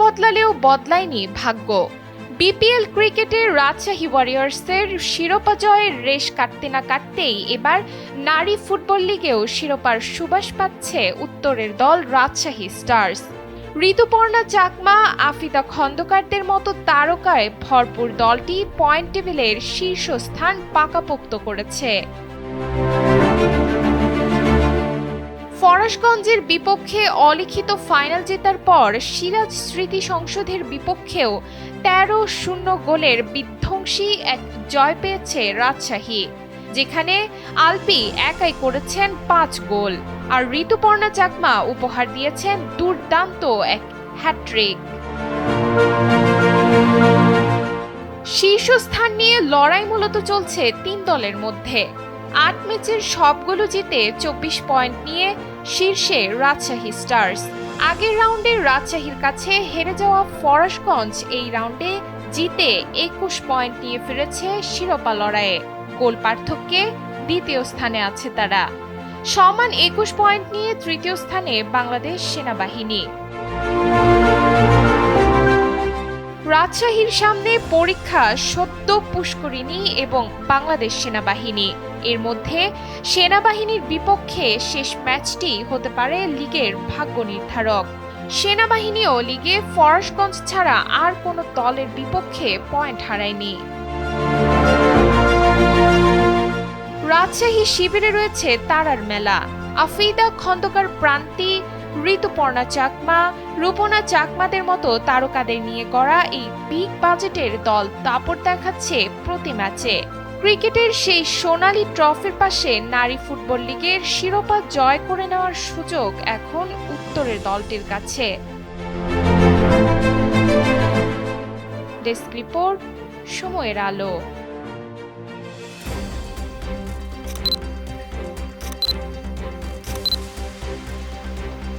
বদলালেও বদলায়নি ভাগ্য। বিপিএল ক্রিকেটে রাজশাহী ওয়ারিয়র্সের শিরোপা জয়ের রেশ কাটতে না কাটতেই এবার নারী ফুটবল লিগেও শিরোপার সুবাস পাচ্ছে উত্তরের দল রাজশাহী স্টার্স। ঋতুপর্ণা চাকমা, আফিদা খন্দকারদের মতো তারকায় ভরপুর দলটি পয়েন্ট টেবিলের শীর্ষস্থান পাকাপোক্ত করেছে। ফরাশগঞ্জের বিপক্ষে অলিখিত ফাইনাল জেতার পর সিরাজ স্মৃতি সংসদের বিপক্ষেও 13-0 গোলের বিধ্বংসী এক জয় পেয়েছে রাজশাহী, যেখানে আলপি একাই করেছেন 5 গোল আর ঋতুপর্ণা চাকমা উপহার দিয়েছেন দুর্দান্ত এক হ্যাট্রিক। শীর্ষস্থান নিয়ে লড়াই মূলত চলছে 3 দলের মধ্যে। 8 ম্যাচের সবগুলো জিতে 24 পয়েন্ট নিয়ে শীর্ষে রাজশাহী স্টার্স। আগের রাউন্ডে রাজশাহীর কাছে হেরে যাওয়া ফরাশগঞ্জ এই রাউন্ডে জিতে 21 পয়েন্ট নিয়ে ফিরেছে শিরোপা লড়াইয়ে। গোল পার্থক্যে দ্বিতীয় স্থানে আছে তারা। সমান 21 পয়েন্ট নিয়ে তৃতীয় স্থানে বাংলাদেশ সেনাবাহিনী। রাজশাহীর সামনে পরীক্ষা সদ্য পুষ্করিণী এবং বাংলাদেশ সেনাবাহিনী। এর মধ্যে সেনাবাহিনীর বিপক্ষে শেষ ম্যাচটি হতে পারে লিগের ভাগ্য নির্ধারক। সেনাবাহিনীও লিগে ফরাশগঞ্জ ছাড়া আর কোনো দলের বিপক্ষে পয়েন্ট হারায়নি। রাজশাহী শিবিরে রয়েছে তারার মেলা। আফিদা খন্দকার প্রান্তি, ঋতুপর্ণা চাকমা, রূপনা চাকমাদের মতো তারকাদের নিয়ে গড়া এই বিগ বাজেটের দল দাপট দেখাচ্ছে প্রতি ম্যাচে। ক্রিকেটের সেই সোনালী ট্রফির পাশে নারী ফুটবল লিগের শিরোপা জয় করে নেওয়ার সুযোগ এখন উত্তরের দলটির কাছে। ডেস্ক রিপোর্ট, সময়ের আলো।